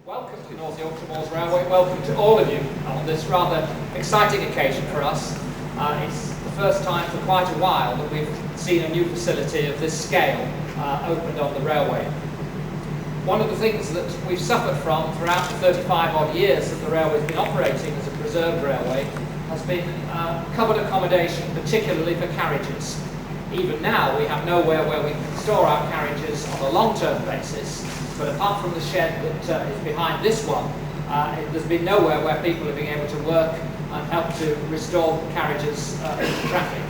Welcome to North Yorkshire Moors Railway. Welcome to all of you on this rather exciting occasion for us. It's the first time for quite a while that we've seen a new facility of this scale opened on the railway. One of the things that we've suffered from throughout the 35 odd years that the railway's been operating as a preserved railway has been covered accommodation, particularly for carriages. Even now we have nowhere where we can store our carriages on a long-term basis. But apart from the shed that is behind this one, there's been nowhere where people have been able to work and help to restore carriages into traffic.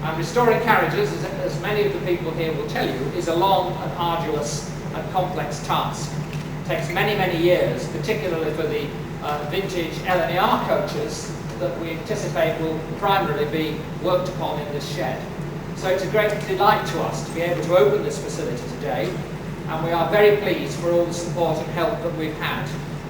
And restoring carriages, as many of the people here will tell you, is a long and arduous and complex task. It takes many, many years, particularly for the vintage LNER coaches that we anticipate will primarily be worked upon in this shed. So it's a great delight to us to be able to open this facility today. And we are very pleased for all the support and help that we've had.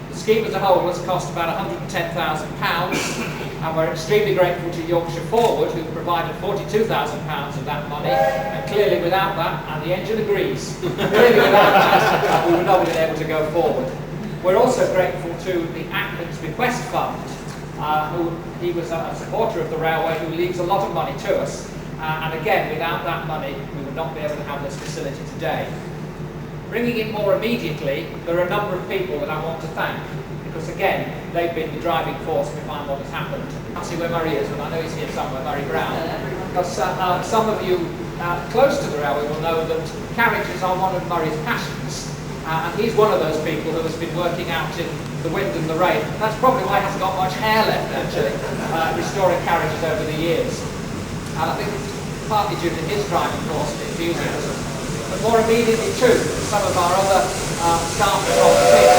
The scheme as a whole has cost about £110,000, and we're extremely grateful to Yorkshire Forward, who provided £42,000 of that money, and clearly without that, and the engine agrees, clearly without that, we would not have been able to go forward. We're also grateful to the Ackman's Bequest Fund, he was a supporter of the railway, who leaves a lot of money to us, and again, without that money, we would not be able to have this facility today. Bringing in more immediately, there are a number of people that I want to thank, because again, they've been the driving force behind what has happened. I can't see where Murry is, but I know he's here somewhere, Murry Brown. Because some of you close to the railway will know that carriages are one of Murray's passions, and he's one of those people who has been working out in the wind and the rain. That's probably why he hasn't got much hair left, actually, restoring carriages over the years. And I think it's partly due to his driving force and enthusiasm. But more immediately too, some of our other staff are on the team.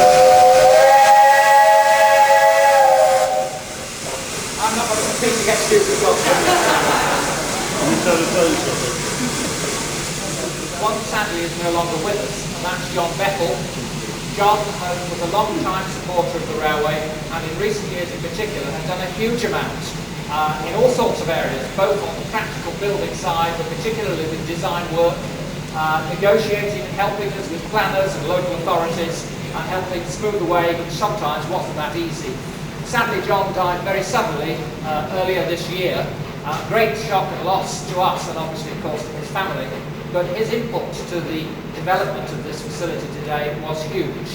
I'm not going to compete against you as well. One sadly is no longer with us, and that's John Bethel. John was a long-time supporter of the railway, and in recent years in particular has done a huge amount in all sorts of areas, both on the practical building side, but particularly with design work, negotiating and helping us with planners and local authorities and helping smooth the way, which sometimes wasn't that easy. Sadly, John died very suddenly earlier this year. Great shock and loss to us and obviously of course to his family, but his input to the development of this facility today was huge.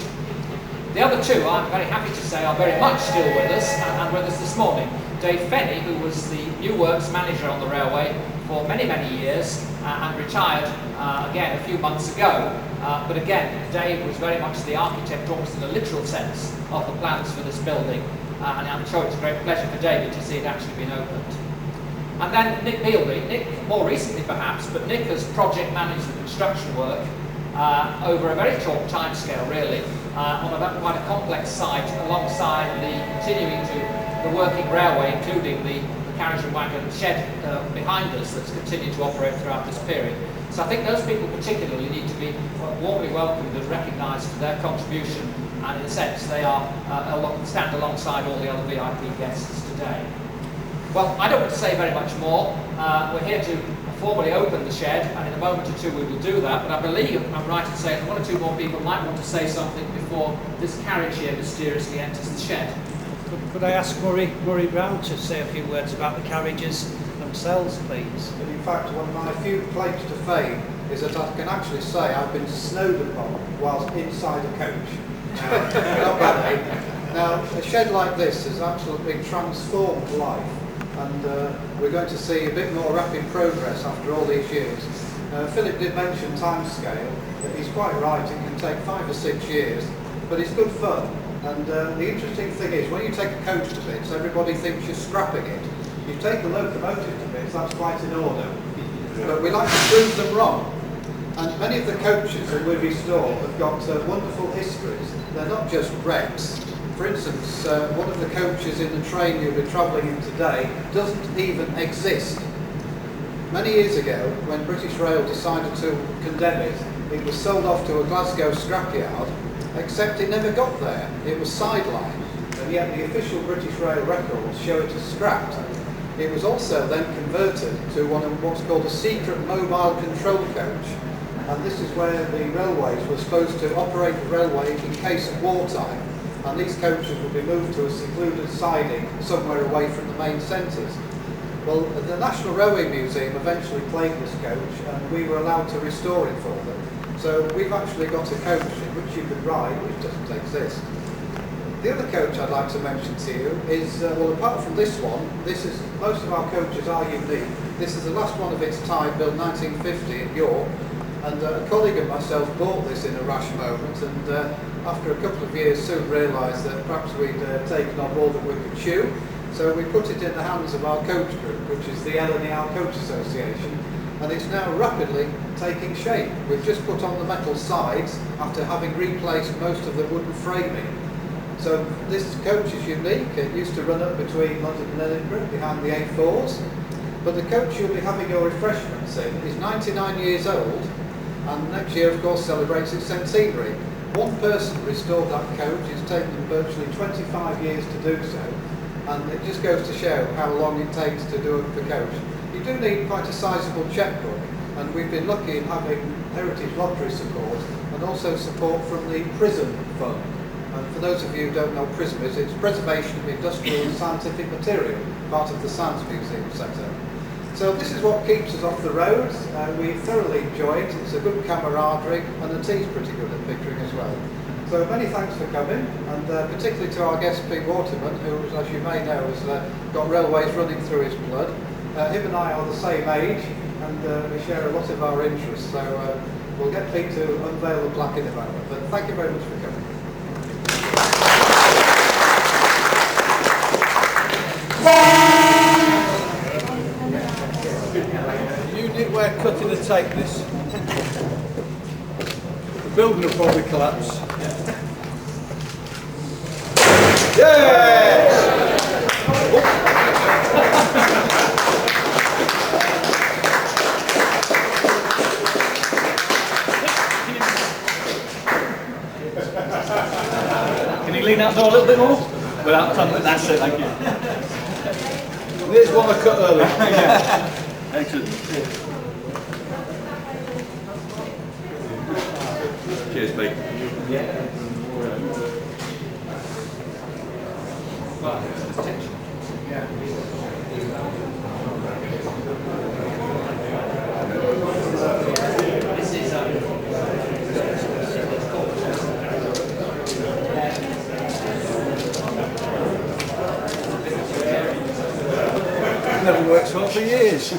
The other two, I'm very happy to say, are very much still with us and with us this morning. Dave Fenny, who was the new works manager on the railway for many, many years and retired again a few months ago. But again, Dave was very much the architect, almost in a literal sense, of the plans for this building. And I'm sure it's a great pleasure for David to see it actually being opened. And then Nick Bealby, Nick more recently perhaps, but Nick has project managed the construction work over a very short time scale really, on quite a complex site alongside continuing to the working railway, including the carriage and wagon shed behind us that's continued to operate throughout this period. So I think those people particularly need to be warmly welcomed and recognised for their contribution, and in a sense they are stand alongside all the other VIP guests today. Well, I don't want to say very much more. We're here to formally open the shed, and in a moment or two we will do that, but I believe I'm right in saying one or two more people might want to say something before this carriage here mysteriously enters the shed. Could I ask Murry Brown to say a few words about the carriages themselves, please? And in fact, one of my few claims to fame is that I can actually say I've been snowed upon whilst inside a coach. Not badly. Now, a shed like this has absolutely transformed life, and we're going to see a bit more rapid progress after all these years. Philip did mention time scale, but he's quite right, it can take 5 or 6 years, but it's good fun. And the interesting thing is, when you take a coach to bits, everybody thinks you're scrapping it. You take a locomotive to bits, that's quite in order. But we like to prove them wrong. And many of the coaches that we restore have got wonderful histories. They're not just wrecks. For instance, one of the coaches in the train you'll be travelling in today doesn't even exist. Many years ago, when British Rail decided to condemn it, it was sold off to a Glasgow scrapyard, except it never got there. It was sidelined, and yet the official British Rail records show it as scrapped. It was also then converted to one of what's called a secret mobile control coach, and this is where the railways were supposed to operate the railway in case of wartime. and these coaches will be moved to a secluded siding somewhere away from the main centres. Well, the National Railway Museum eventually claimed this coach, and we were allowed to restore it for them. So we've actually got a coach in which you could ride, which doesn't exist. The other coach I'd like to mention to you is, well, apart from this one, most of our coaches are unique. This is the last one of its time, built 1950 in York, and a colleague of myself bought this in a rash moment, and after a couple of years soon realised that perhaps we'd taken on more than we could chew. So we put it in the hands of our coach group, which is the L&E Coach Association, and it's now rapidly taking shape. We've just put on the metal sides after having replaced most of the wooden framing. So this coach is unique. It used to run up between London and Edinburgh behind the A4s, but the coach you'll be having your refreshments in is 99 years old, and next year of course celebrates its centenary. One person restored that coach. It's taken them virtually 25 years to do so, and it just goes to show how long it takes to do a coach. You do need quite a sizable chequebook, and we've been lucky in having Heritage Lottery support and also support from the PRISM Fund. And for those of you who don't know what PRISM is, it's Preservation of Industrial and Scientific Material, part of the Science Museum Centre. So this is what keeps us off the road. We thoroughly enjoy it. It's a good camaraderie, and the tea's pretty good at Pickering as well. So many thanks for coming, and particularly to our guest Pete Waterman, who, as you may know, has got railways running through his blood. Him and I are the same age, and we share a lot of our interests, so we'll get Pete to unveil the plaque in a moment. But thank you very much for coming. Unit we're cutting to take this. The building will probably collapse. Yes! Can you lean out door a little bit more? Without tumbling, that's it, thank you. There's one I cut earlier. Excellent. Cheers, Pete. Never works well for years.